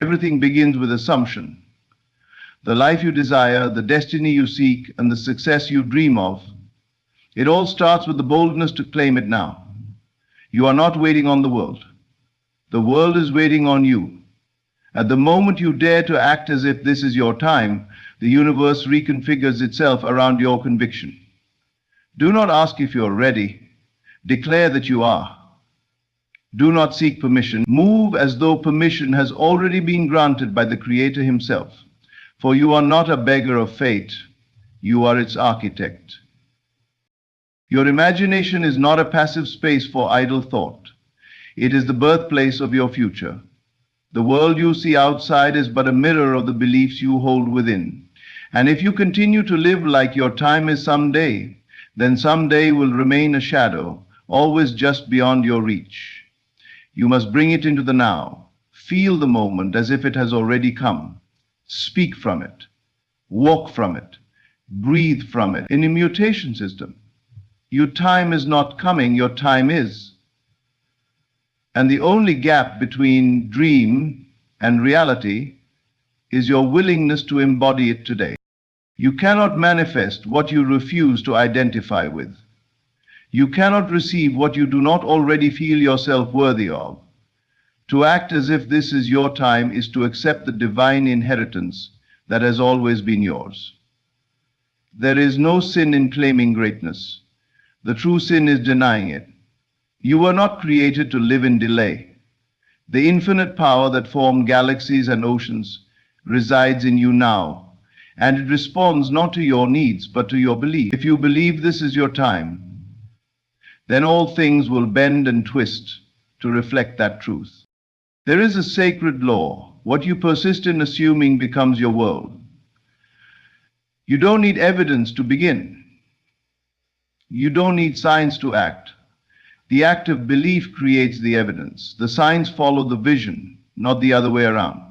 Everything begins with assumption. The life you desire, the destiny you seek, and the success you dream of, it all starts with the boldness to claim it now. You are not waiting on the world. The world is waiting on you. At the moment you dare to act as if this is your time, the universe reconfigures itself around your conviction. Do not ask if you're ready. Declare that you are. Do not seek permission. Move as though permission has already been granted by the Creator Himself. For you are not a beggar of fate. You are its architect. Your imagination is not a passive space for idle thought. It is the birthplace of your future. The world you see outside is but a mirror of the beliefs you hold within. And if you continue to live like your time is someday, then someday will remain a shadow, always just beyond your reach. You must bring it into the now. Feel the moment as if it has already come. Speak from it. Walk from it. Breathe from it. In a mutation system, your time is not coming, your time is. And the only gap between dream and reality is your willingness to embody it today. You cannot manifest what you refuse to identify with. You cannot receive what you do not already feel yourself worthy of. To act as if this is your time is to accept the divine inheritance that has always been yours. There is no sin in claiming greatness. The true sin is denying it. You were not created to live in delay. The infinite power that formed galaxies and oceans resides in you now, and it responds not to your needs, but to your belief. If you believe this is your time, then all things will bend and twist to reflect that truth. There is a sacred law. What you persist in assuming becomes your world. You don't need evidence to begin. You don't need science to act. The act of belief creates the evidence. The signs follow the vision, not the other way around.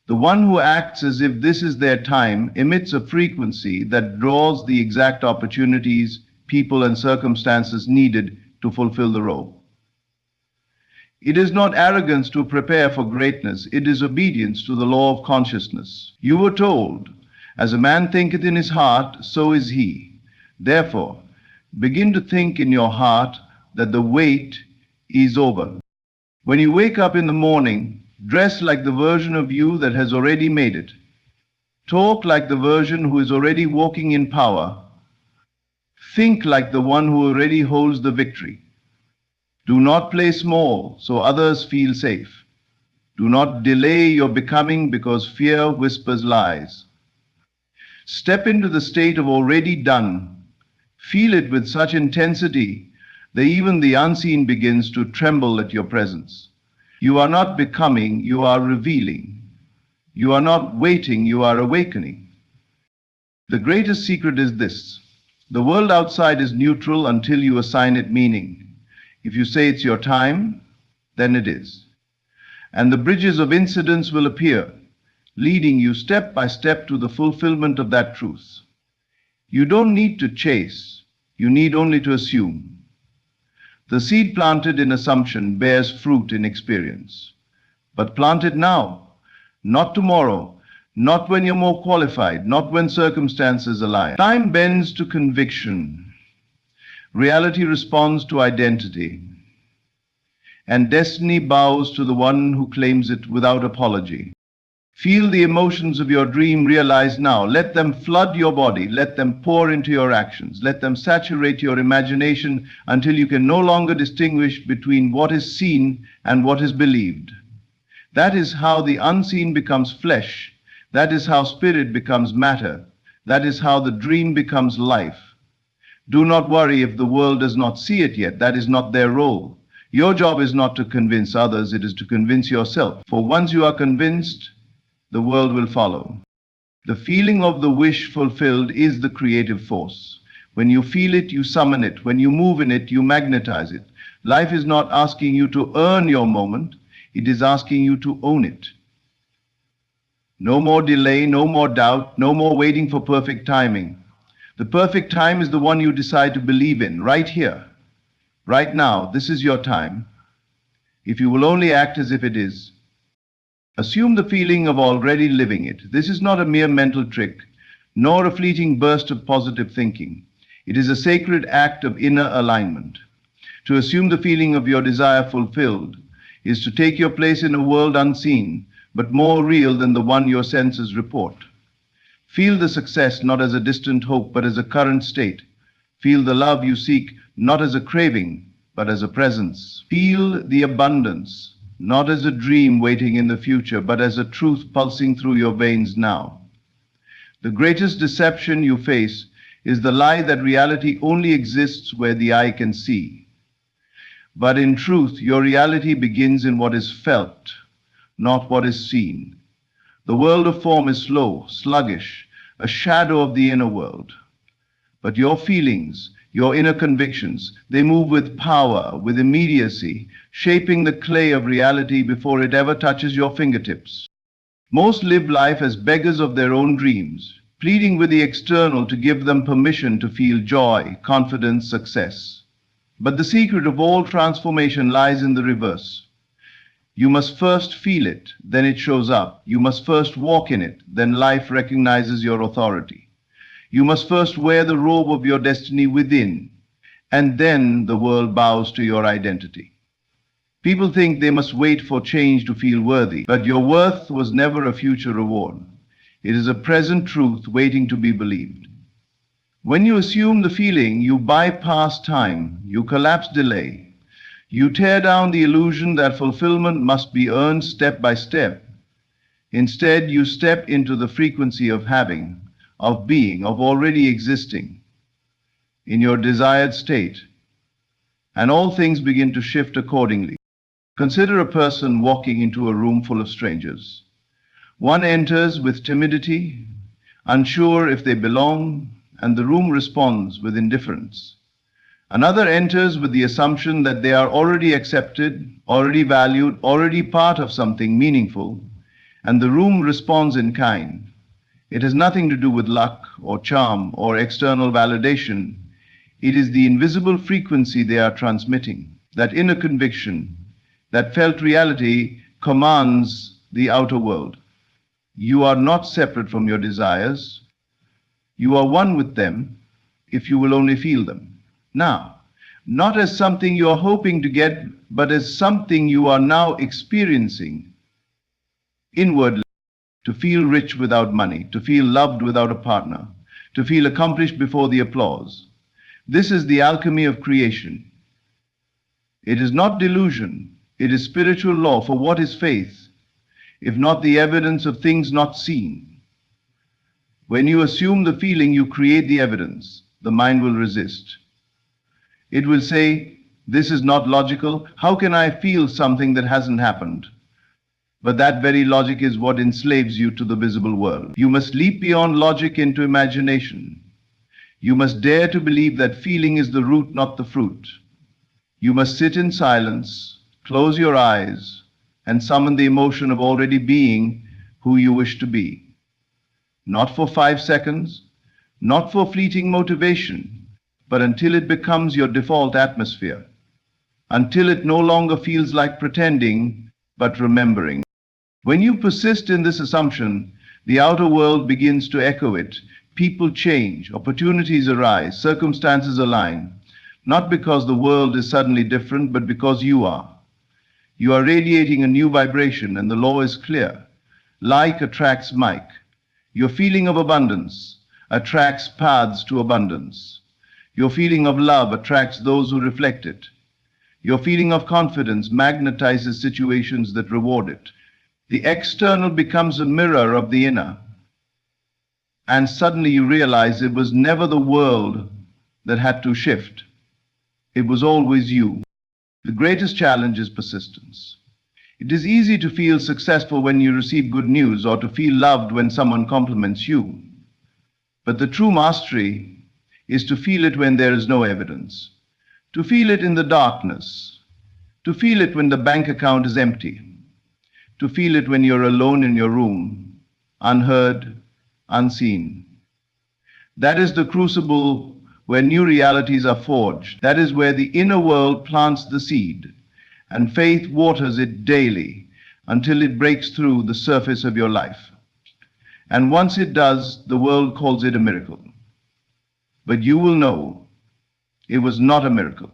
The one who acts as if this is their time emits a frequency that draws the exact opportunities, people, and circumstances needed to fulfill the role. It is not arrogance to prepare for greatness, it is obedience to the law of consciousness. You were told, as a man thinketh in his heart, so is he. Therefore, begin to think in your heart that the wait is over. When you wake up in the morning, dress like the version of you that has already made it. Talk like the version who is already walking in power. Think like the one who already holds the victory. Do not play small so others feel safe. Do not delay your becoming because fear whispers lies. Step into the state of already done. Feel it with such intensity that even the unseen begins to tremble at your presence. You are not becoming, you are revealing. You are not waiting, you are awakening. The greatest secret is this. The world outside is neutral until you assign it meaning. If you say it's your time, then it is. And the bridges of incidents will appear, leading you step by step to the fulfillment of that truth. You don't need to chase, you need only to assume. The seed planted in assumption bears fruit in experience. But plant it now, not tomorrow, not when you're more qualified, not when circumstances align. Time bends to conviction. Reality responds to identity. And destiny bows to the one who claims it without apology. Feel the emotions of your dream realized now. Let them flood your body. Let them pour into your actions. Let them saturate your imagination until you can no longer distinguish between what is seen and what is believed. That is how the unseen becomes flesh. That is how spirit becomes matter. That is how the dream becomes life. Do not worry if the world does not see it yet. That is not their role. Your job is not to convince others, it is to convince yourself. For once you are convinced, the world will follow. The feeling of the wish fulfilled is the creative force. When you feel it, you summon it. When you move in it, you magnetize it. Life is not asking you to earn your moment, it is asking you to own it. No more delay, no more doubt, no more waiting for perfect timing. The perfect time is the one you decide to believe in, right here, right now. This is your time. If you will only act as if it is, Assume the feeling of already living it. This is not a mere mental trick, nor a fleeting burst of positive thinking. It is a sacred act of inner alignment. To assume the feeling of your desire fulfilled is to take your place in a world unseen, but more real than the one your senses report. Feel the success not as a distant hope, but as a current state. Feel the love you seek not as a craving, but as a presence. Feel the abundance, not as a dream waiting in the future, but as a truth pulsing through your veins now. The greatest deception you face is the lie that reality only exists where the eye can see. But in truth, your reality begins in what is felt, not what is seen. The world of form is slow, sluggish, a shadow of the inner world. But your feelings, your inner convictions, they move with power, with immediacy, shaping the clay of reality before it ever touches your fingertips. Most live life as beggars of their own dreams, pleading with the external to give them permission to feel joy, confidence, success. But the secret of all transformation lies in the reverse. You must first feel it, then it shows up. You must first walk in it, then life recognizes your authority. You must first wear the robe of your destiny within, and then the world bows to your identity. People think they must wait for change to feel worthy, but your worth was never a future reward. It is a present truth waiting to be believed. When you assume the feeling, you bypass time, you collapse delay. You tear down the illusion that fulfillment must be earned step by step. Instead, you step into the frequency of having, of being, of already existing in your desired state, and all things begin to shift accordingly. Consider a person walking into a room full of strangers. One enters with timidity, unsure if they belong, and the room responds with indifference. Another enters with the assumption that they are already accepted, already valued, already part of something meaningful, and the room responds in kind. It has nothing to do with luck or charm or external validation. It is the invisible frequency they are transmitting. That inner conviction, that felt reality commands the outer world. You are not separate from your desires. You are one with them if you will only feel them. Now, not as something you are hoping to get, but as something you are now experiencing inwardly. To feel rich without money, to feel loved without a partner, to feel accomplished before the applause. This is the alchemy of creation. It is not delusion, it is spiritual law, for what is faith, if not the evidence of things not seen? When you assume the feeling, you create the evidence. The mind will resist. It will say, this is not logical. How can I feel something that hasn't happened? But that very logic is what enslaves you to the visible world. You must leap beyond logic into imagination. You must dare to believe that feeling is the root, not the fruit. You must sit in silence, close your eyes, and summon the emotion of already being who you wish to be. Not for 5 seconds, not for fleeting motivation, but until it becomes your default atmosphere, until it no longer feels like pretending, but remembering. When you persist in this assumption, the outer world begins to echo it. People change, opportunities arise, circumstances align, not because the world is suddenly different, but because you are. You are radiating a new vibration, and the law is clear. Like attracts like. Your feeling of abundance attracts paths to abundance. Your feeling of love attracts those who reflect it. Your feeling of confidence magnetizes situations that reward it. The external becomes a mirror of the inner. And suddenly you realize it was never the world that had to shift. It was always you. The greatest challenge is persistence. It is easy to feel successful when you receive good news, or to feel loved when someone compliments you. But the true mastery is to feel it when there is no evidence, to feel it in the darkness, to feel it when the bank account is empty, to feel it when you're alone in your room, unheard, unseen. That is the crucible where new realities are forged. That is where the inner world plants the seed, and faith waters it daily until it breaks through the surface of your life. And once it does, the world calls it a miracle. But you will know it was not a miracle.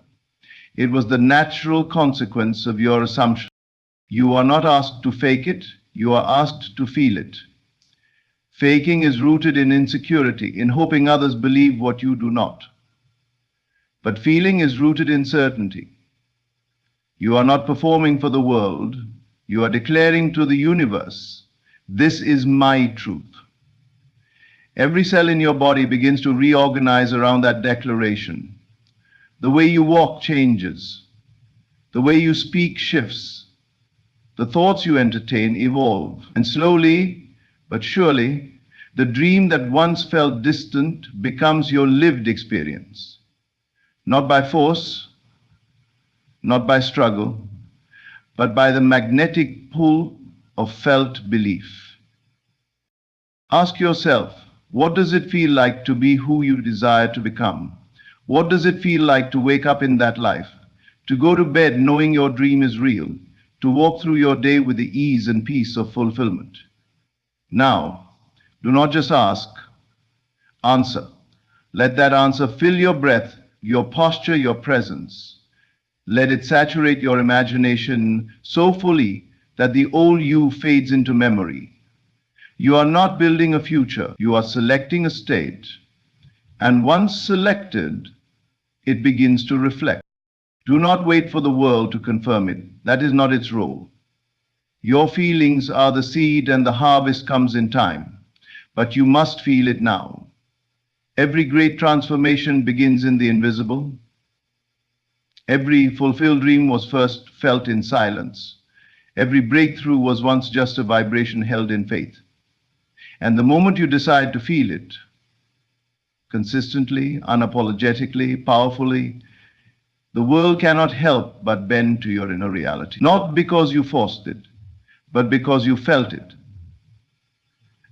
It was the natural consequence of your assumption. You are not asked to fake it, you are asked to feel it. Faking is rooted in insecurity, in hoping others believe what you do not. But feeling is rooted in certainty. You are not performing for the world, you are declaring to the universe, this is my truth. Every cell in your body begins to reorganize around that declaration. The way you walk changes. The way you speak shifts. The thoughts you entertain evolve. And slowly, but surely, the dream that once felt distant becomes your lived experience. Not by force, not by struggle, but by the magnetic pull of felt belief. Ask yourself, what does it feel like to be who you desire to become? What does it feel like to wake up in that life? To go to bed knowing your dream is real? To walk through your day with the ease and peace of fulfillment? Now, do not just ask, answer. Let that answer fill your breath, your posture, your presence. Let it saturate your imagination so fully that the old you fades into memory. You are not building a future, you are selecting a state. And once selected, it begins to reflect. Do not wait for the world to confirm it. That is not its role. Your feelings are the seed and the harvest comes in time. But you must feel it now. Every great transformation begins in the invisible. Every fulfilled dream was first felt in silence. Every breakthrough was once just a vibration held in faith. And the moment you decide to feel it, consistently, unapologetically, powerfully, the world cannot help but bend to your inner reality. Not because you forced it, but because you felt it.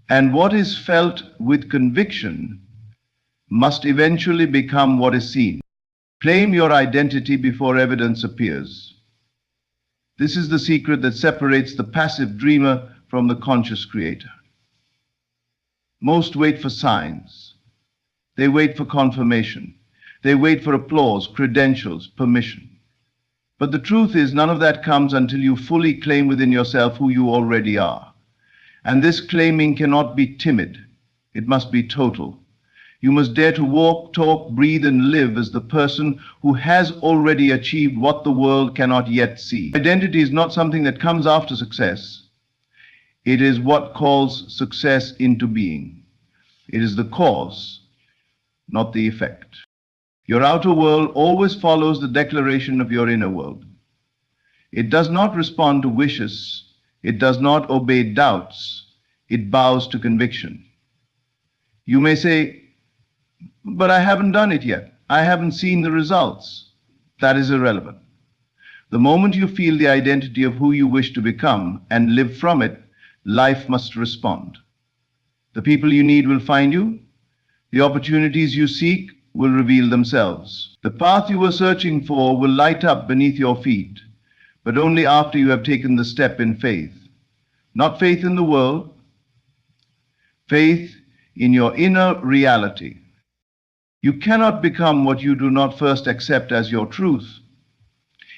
And what is felt with conviction must eventually become what is seen. Claim your identity before evidence appears. This is the secret that separates the passive dreamer from the conscious creator. Most wait for signs. They wait for confirmation. They wait for applause, credentials, permission. But the truth is, none of that comes until you fully claim within yourself who you already are. And this claiming cannot be timid. It must be total. You must dare to walk, talk, breathe, and live as the person who has already achieved what the world cannot yet see. Identity is not something that comes after success. It is what calls success into being. It is the cause, not the effect. Your outer world always follows the declaration of your inner world. It does not respond to wishes. It does not obey doubts. It bows to conviction. You may say, but I haven't done it yet. I haven't seen the results. That is irrelevant. The moment you feel the identity of who you wish to become and live from it, life must respond. The people you need will find you. The opportunities you seek will reveal themselves. The path you were searching for will light up beneath your feet, but only after you have taken the step in faith. Not faith in the world, faith in your inner reality. You cannot become what you do not first accept as your truth.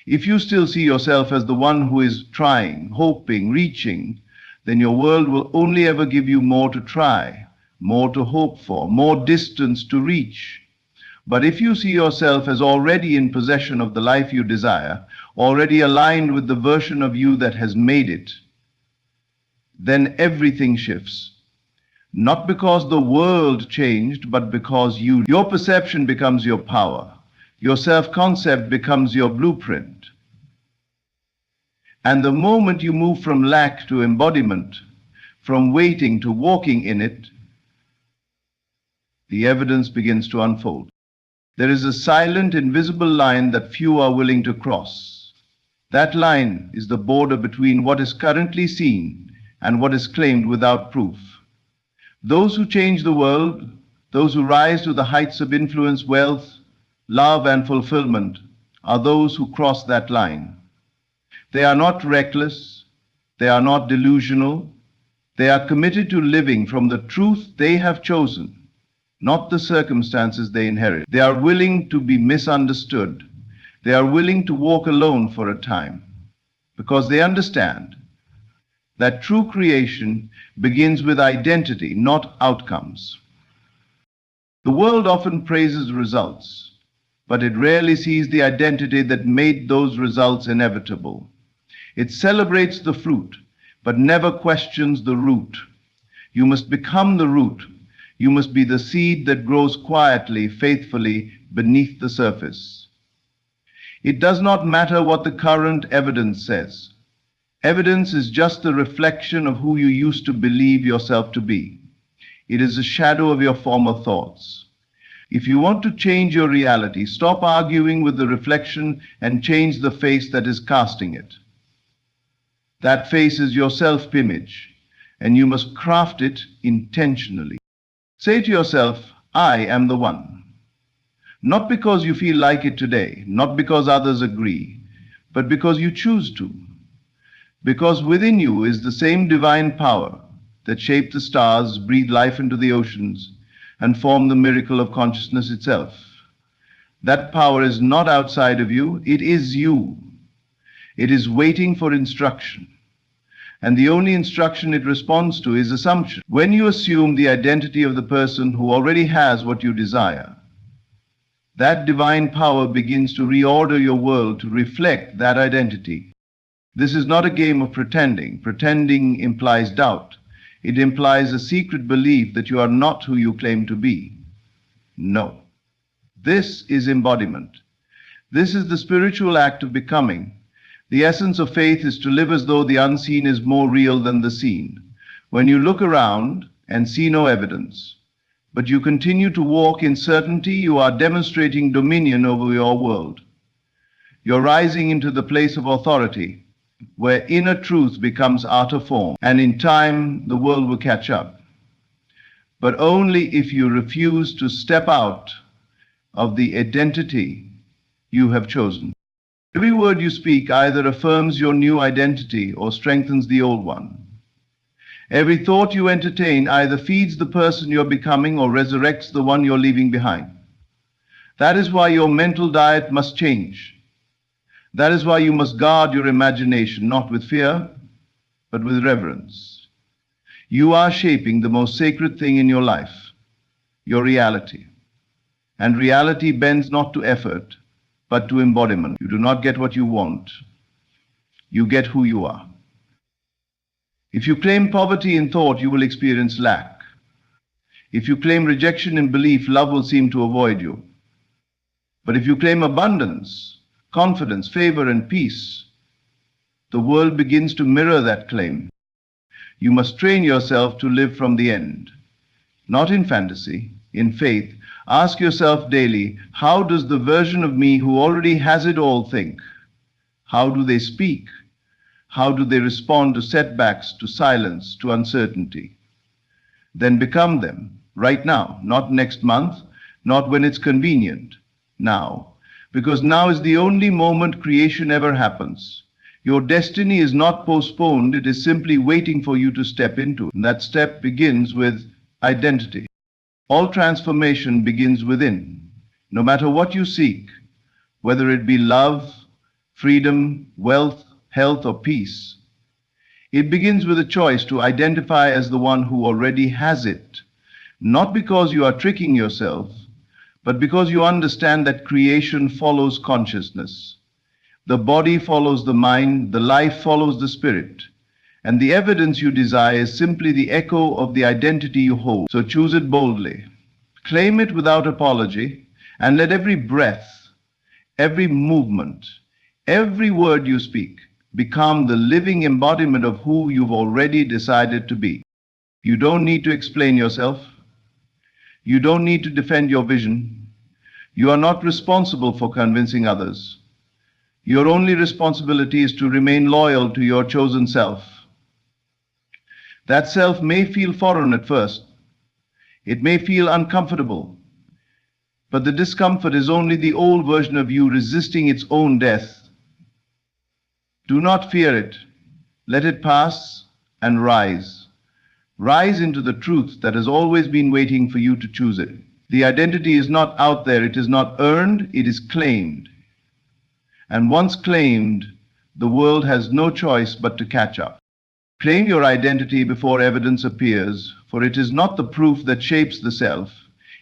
If you still see yourself as the one who is trying, hoping, reaching, then your world will only ever give you more to try, more to hope for, more distance to reach. But if you see yourself as already in possession of the life you desire, already aligned with the version of you that has made it, then everything shifts. Not because the world changed, but because your perception becomes your power. Your self-concept becomes your blueprint. And the moment you move from lack to embodiment, from waiting to walking in it, the evidence begins to unfold. There is a silent, invisible line that few are willing to cross. That line is the border between what is currently seen and what is claimed without proof. Those who change the world, those who rise to the heights of influence, wealth, love, and fulfillment, are those who cross that line. They are not reckless, They are not delusional. They are committed to living from the truth they have chosen, not the circumstances they inherit. They are willing to be misunderstood. They are willing to walk alone for a time because they understand that true creation begins with identity, not outcomes. The world often praises results, but it rarely sees the identity that made those results inevitable. It celebrates the fruit, but never questions the root. You must become the root. You must be the seed that grows quietly, faithfully, beneath the surface. It does not matter what the current evidence says. Evidence is just the reflection of who you used to believe yourself to be. It is a shadow of your former thoughts. If you want to change your reality, stop arguing with the reflection and change the face that is casting it. That face is your self-image, and you must craft it intentionally. Say to yourself, I am the one. Not because you feel like it today, not because others agree, but because you choose to. Because within you is the same divine power that shaped the stars, breathed life into the oceans, and formed the miracle of consciousness itself. That power is not outside of you, it is you. It is waiting for instruction. And the only instruction it responds to is assumption. When you assume the identity of the person who already has what you desire, that divine power begins to reorder your world to reflect that identity. This is not a game of pretending. Pretending implies doubt. It implies a secret belief that you are not who you claim to be. No. This is embodiment. This is the spiritual act of becoming. The essence of faith is to live as though the unseen is more real than the seen. When you look around and see no evidence, but you continue to walk in certainty, you are demonstrating dominion over your world. You're rising into the place of authority, where inner truth becomes outer form, and in time the world will catch up. But only if you refuse to step out of the identity you have chosen. Every word you speak either affirms your new identity or strengthens the old one. Every thought you entertain either feeds the person you're becoming or resurrects the one you're leaving behind. That is why your mental diet must change. That is why you must guard your imagination, not with fear, but with reverence. You are shaping the most sacred thing in your life, your reality. And reality bends not to effort, but to embodiment. You do not get what you want. You get who you are. If you claim poverty in thought, you will experience lack. If you claim rejection in belief, love will seem to avoid you. But if you claim abundance, confidence, favor, and peace, the world begins to mirror that claim. You must train yourself to live from the end, not in fantasy, in faith. Ask yourself daily, how does the version of me who already has it all think? How do they speak? How do they respond to setbacks, to silence, to uncertainty? Then become them, right now, not next month, not when it's convenient, now. Because now is the only moment creation ever happens. Your destiny is not postponed, it is simply waiting for you to step into. And that step begins with identity. All transformation begins within. No matter what you seek, whether it be love, freedom, wealth, health, or peace, it begins with a choice to identify as the one who already has it, not because you are tricking yourself, but because you understand that creation follows consciousness. The body follows the mind, the life follows the spirit, and the evidence you desire is simply the echo of the identity you hold. So choose it boldly, claim it without apology, and let every breath, every movement, every word you speak become the living embodiment of who you've already decided to be. You don't need to explain yourself. You don't need to defend your vision. You are not responsible for convincing others. Your only responsibility is to remain loyal to your chosen self. That self may feel foreign at first. It may feel uncomfortable. But the discomfort is only the old version of you resisting its own death. Do not fear it. Let it pass and rise. Rise into the truth that has always been waiting for you to choose it. The identity is not out there, it is not earned, it is claimed. And once claimed, the world has no choice but to catch up. Claim your identity before evidence appears, for it is not the proof that shapes the self,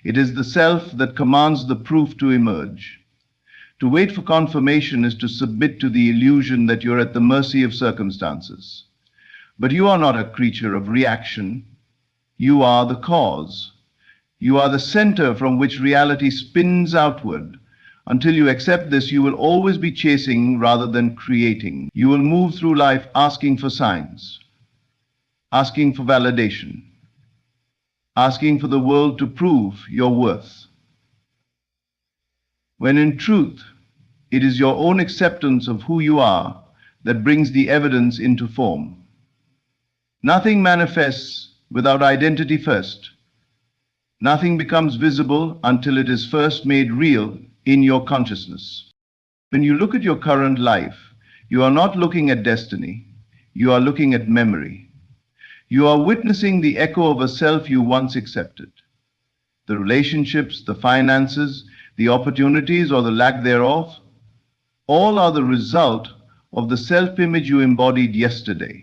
it is the self that commands the proof to emerge. To wait for confirmation is to submit to the illusion that you're at the mercy of circumstances. But you are not a creature of reaction. You are the cause. You are the center from which reality spins outward. Until you accept this, you will always be chasing rather than creating. You will move through life asking for signs, asking for validation, asking for the world to prove your worth. When in truth, it is your own acceptance of who you are that brings the evidence into form. Nothing manifests without identity first. Nothing becomes visible until it is first made real in your consciousness. When you look at your current life, you are not looking at destiny, you are looking at memory. You are witnessing the echo of a self you once accepted. The relationships, the finances, the opportunities or the lack thereof, all are the result of the self-image you embodied yesterday.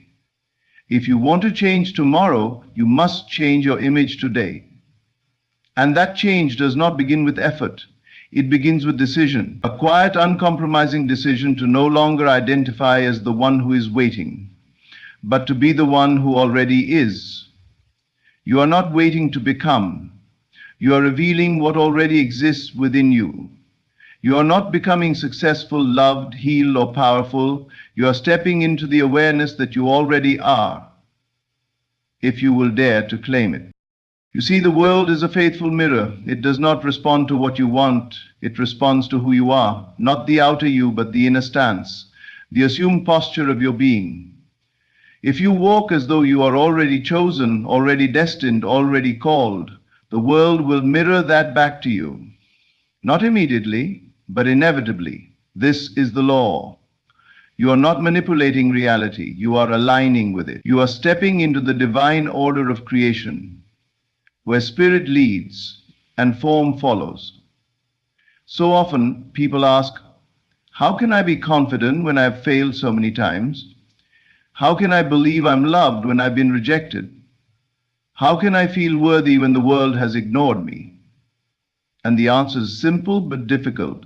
If you want to change tomorrow, you must change your image today. And that change does not begin with effort. It begins with decision, a quiet, uncompromising decision to no longer identify as the one who is waiting, but to be the one who already is. You are not waiting to become. You are revealing what already exists within you. You are not becoming successful, loved, healed, or powerful. You are stepping into the awareness that you already are, if you will dare to claim it. You see, the world is a faithful mirror. It does not respond to what you want. It responds to who you are, not the outer you, but the inner stance, the assumed posture of your being. If you walk as though you are already chosen, already destined, already called, the world will mirror that back to you. Not immediately, but inevitably. This is the law. You are not manipulating reality. You are aligning with it. You are stepping into the divine order of creation, where spirit leads and form follows. So often people ask, how can I be confident when I have failed so many times? How can I believe I'm loved when I've been rejected? How can I feel worthy when the world has ignored me? And the answer is simple but difficult.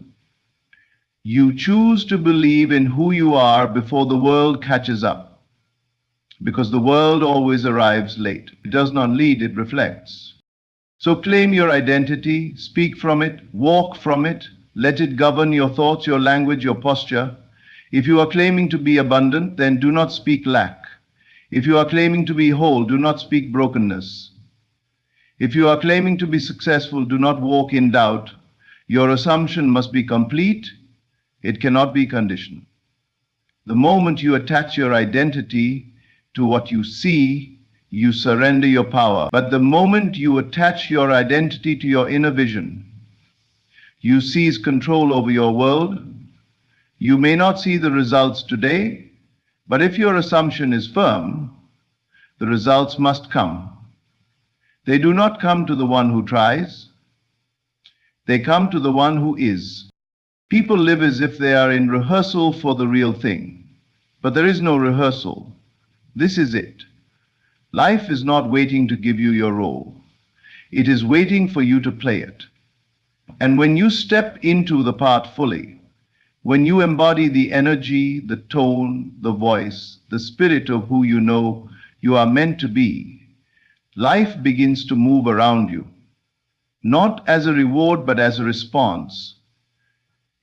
You choose to believe in who you are before the world catches up, because the world always arrives late. It does not lead, it reflects. So claim your identity, speak from it, walk from it, let it govern your thoughts, your language, your posture. If you are claiming to be abundant, then do not speak lack. If you are claiming to be whole, do not speak brokenness. If you are claiming to be successful, do not walk in doubt. Your assumption must be complete. It cannot be conditioned. The moment you attach your identity to what you see, you surrender your power. But the moment you attach your identity to your inner vision, you seize control over your world. You may not see the results today, but if your assumption is firm, the results must come. They do not come to the one who tries. They come to the one who is. People live as if they are in rehearsal for the real thing, but there is no rehearsal. This is it. Life is not waiting to give you your role. It is waiting for you to play it. And when you step into the part fully, when you embody the energy, the tone, the voice, the spirit of who you know you are meant to be, life begins to move around you, not as a reward, but as a response.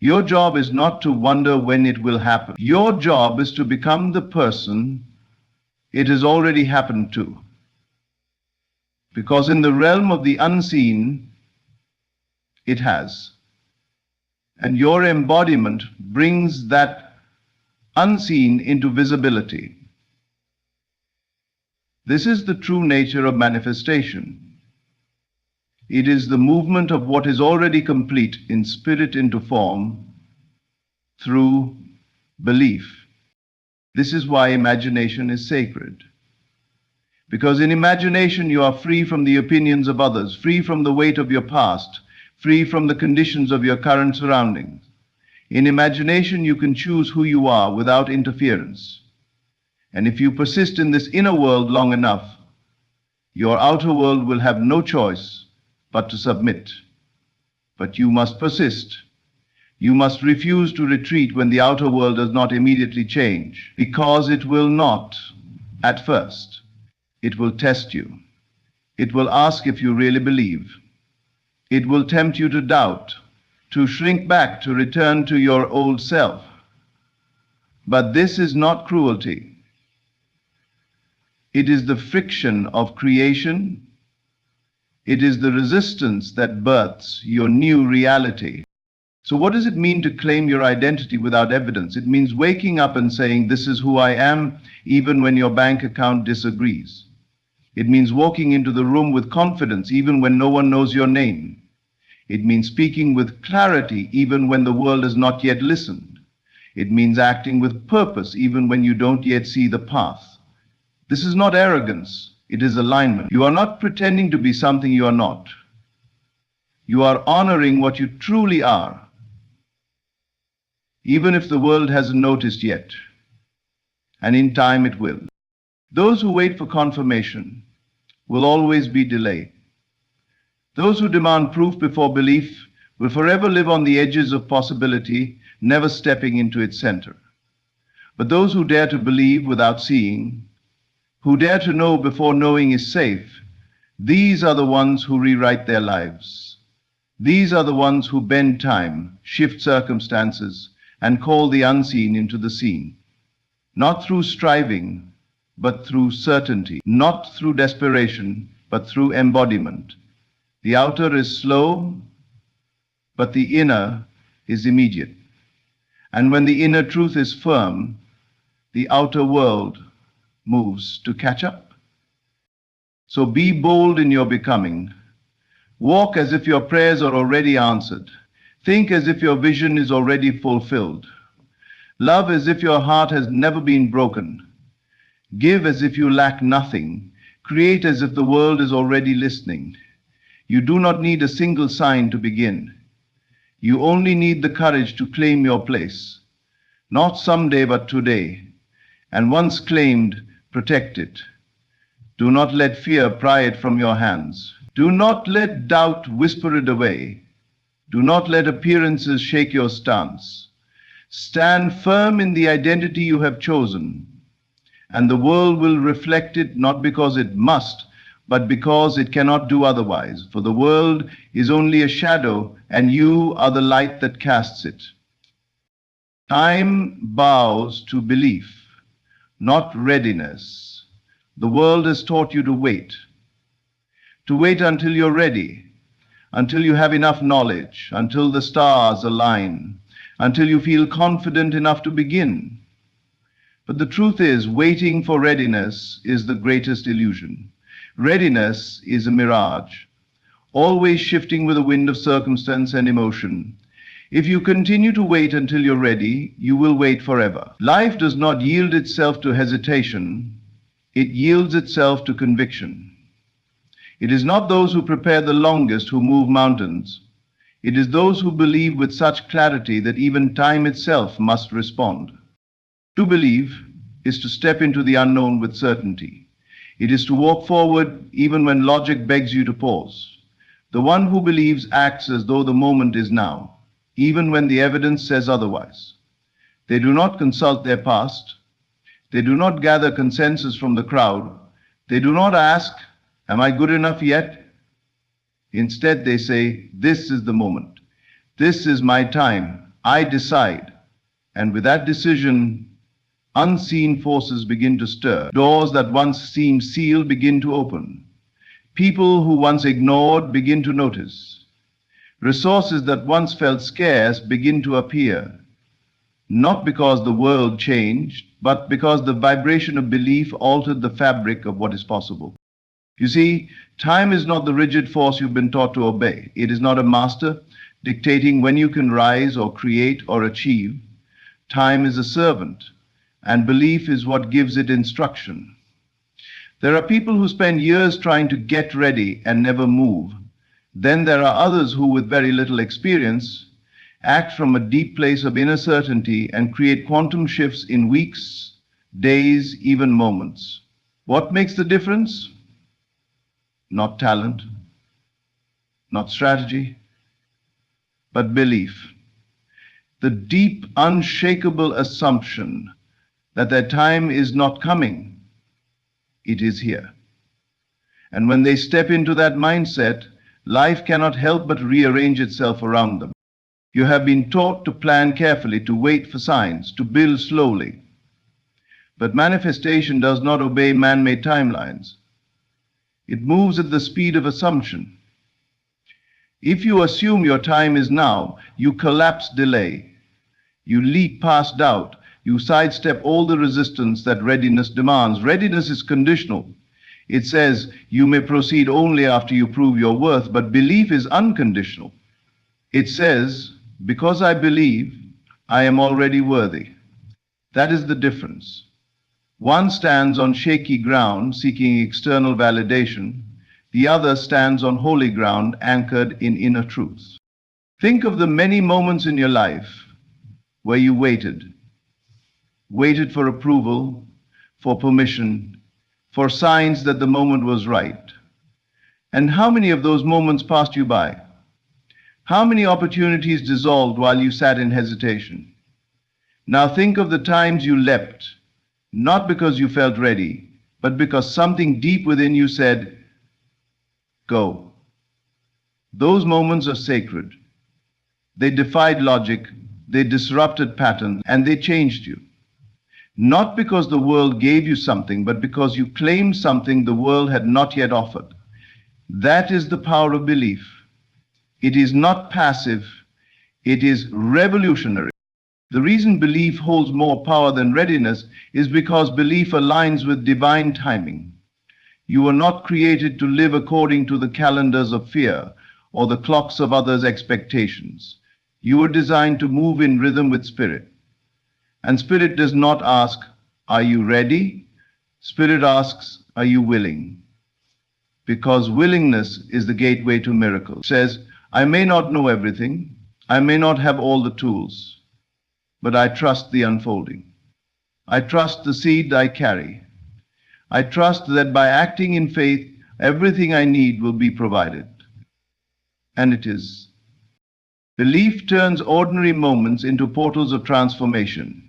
Your job is not to wonder when it will happen. Your job is to become the person it has already happened to. Because in the realm of the unseen, it has. And your embodiment brings that unseen into visibility. This is the true nature of manifestation. It is the movement of what is already complete in spirit into form through belief. This is why imagination is sacred. Because in imagination you are free from the opinions of others, free from the weight of your past, free from the conditions of your current surroundings. In imagination you can choose who you are without interference. And if you persist in this inner world long enough, your outer world will have no choice but to submit. But you must persist. You must refuse to retreat when the outer world does not immediately change, because it will not at first. It will test you. It will ask if you really believe. It will tempt you to doubt, to shrink back, to return to your old self. But this is not cruelty. It is the friction of creation. It is the resistance that births your new reality. So what does it mean to claim your identity without evidence? It means waking up and saying, "This is who I am," even when your bank account disagrees. It means walking into the room with confidence, even when no one knows your name. It means speaking with clarity, even when the world has not yet listened. It means acting with purpose, even when you don't yet see the path. This is not arrogance, it is alignment. You are not pretending to be something you are not. You are honoring what you truly are, even if the world hasn't noticed yet. And in time it will. Those who wait for confirmation will always be delayed. Those who demand proof before belief will forever live on the edges of possibility, never stepping into its center. But those who dare to believe without seeing, who dare to know before knowing is safe, these are the ones who rewrite their lives. These are the ones who bend time, shift circumstances, and call the unseen into the seen. Not through striving, but through certainty. Not through desperation, but through embodiment. The outer is slow, but the inner is immediate. And when the inner truth is firm, the outer world moves to catch up. So be bold in your becoming. Walk as if your prayers are already answered. Think as if your vision is already fulfilled. Love as if your heart has never been broken. Give as if you lack nothing. Create as if the world is already listening. You do not need a single sign to begin. You only need the courage to claim your place. Not someday, but today. And once claimed, protect it. Do not let fear pry it from your hands. Do not let doubt whisper it away. Do not let appearances shake your stance. Stand firm in the identity you have chosen, and the world will reflect it, not because it must, but because it cannot do otherwise. For the world is only a shadow, and you are the light that casts it. Time bows to belief, not readiness. The world has taught you to wait until you're ready, until you have enough knowledge, until the stars align, until you feel confident enough to begin. But the truth is, waiting for readiness is the greatest illusion. Readiness is a mirage, always shifting with the wind of circumstance and emotion. If you continue to wait until you're ready, you will wait forever. Life does not yield itself to hesitation, it yields itself to conviction. It is not those who prepare the longest who move mountains. It is those who believe with such clarity that even time itself must respond. To believe is to step into the unknown with certainty. It is to walk forward even when logic begs you to pause. The one who believes acts as though the moment is now, even when the evidence says otherwise. They do not consult their past. They do not gather consensus from the crowd. They do not ask, "Am I good enough yet?" Instead, they say, "This is the moment. This is my time. I decide." And with that decision, unseen forces begin to stir. Doors that once seemed sealed begin to open. People who once ignored begin to notice. Resources that once felt scarce begin to appear. Not because the world changed, but because the vibration of belief altered the fabric of what is possible. You see, time is not the rigid force you've been taught to obey. It is not a master dictating when you can rise or create or achieve. Time is a servant, and belief is what gives it instruction. There are people who spend years trying to get ready and never move. Then there are others who, with very little experience, act from a deep place of inner certainty and create quantum shifts in weeks, days, even moments. What makes the difference? Not talent, not strategy, but belief. The deep, unshakable assumption that their time is not coming, it is here. And when they step into that mindset, life cannot help but rearrange itself around them. You have been taught to plan carefully, to wait for signs, to build slowly. But manifestation does not obey man-made timelines. It moves at the speed of assumption. If you assume your time is now, you collapse delay. You leap past doubt. You sidestep all the resistance that readiness demands. Readiness is conditional. It says you may proceed only after you prove your worth, but belief is unconditional. It says, because I believe, I am already worthy. That is the difference. One stands on shaky ground, seeking external validation. The other stands on holy ground, anchored in inner truth. Think of the many moments in your life where you waited for approval, for permission, for signs that the moment was right. And how many of those moments passed you by? How many opportunities dissolved while you sat in hesitation? Now think of the times you leapt, not because you felt ready, but because something deep within you said, go. Those moments are sacred. They defied logic, they disrupted patterns, and they changed you. Not because the world gave you something, but because you claimed something the world had not yet offered. That is the power of belief. It is not passive, it is revolutionary. The reason belief holds more power than readiness is because belief aligns with divine timing. You were not created to live according to the calendars of fear or the clocks of others' expectations. You were designed to move in rhythm with spirit. And spirit does not ask, are you ready? Spirit asks, are you willing? Because willingness is the gateway to miracles. It says, I may not know everything, I may not have all the tools, but I trust the unfolding. I trust the seed I carry. I trust that by acting in faith, everything I need will be provided. And it is. Belief turns ordinary moments into portals of transformation.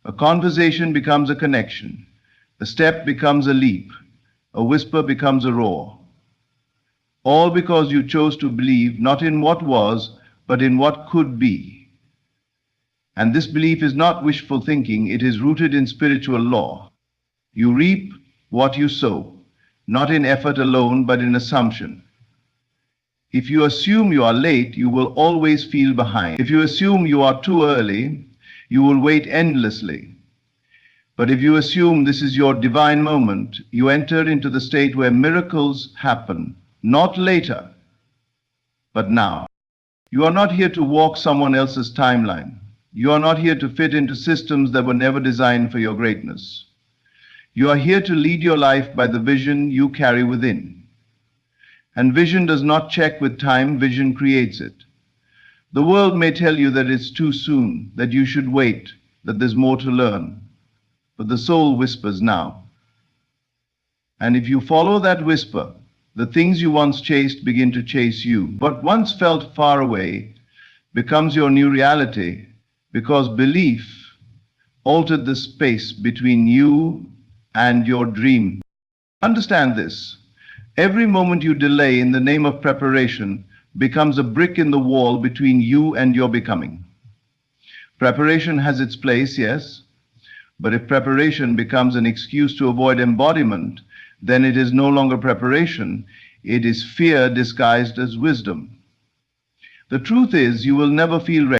A conversation becomes a connection. A step becomes a leap. A whisper becomes a roar. All because you chose to believe not in what was, but in what could be. And this belief is not wishful thinking, it is rooted in spiritual law. You reap what you sow, not in effort alone, but in assumption. If you assume you are late, you will always feel behind. If you assume you are too early, you will wait endlessly. But if you assume this is your divine moment, you enter into the state where miracles happen, not later, but now. You are not here to walk someone else's timeline. You are not here to fit into systems that were never designed for your greatness. You are here to lead your life by the vision you carry within. And vision does not check with time, vision creates it. The world may tell you that it's too soon, that you should wait, that there's more to learn. But the soul whispers now. And if you follow that whisper, the things you once chased begin to chase you. What once felt far away becomes your new reality, because belief altered the space between you and your dream. Understand this. Every moment you delay in the name of preparation becomes a brick in the wall between you and your becoming. Preparation has its place, yes, but if preparation becomes an excuse to avoid embodiment, then it is no longer preparation, it is fear disguised as wisdom. The truth is, you will never feel ready.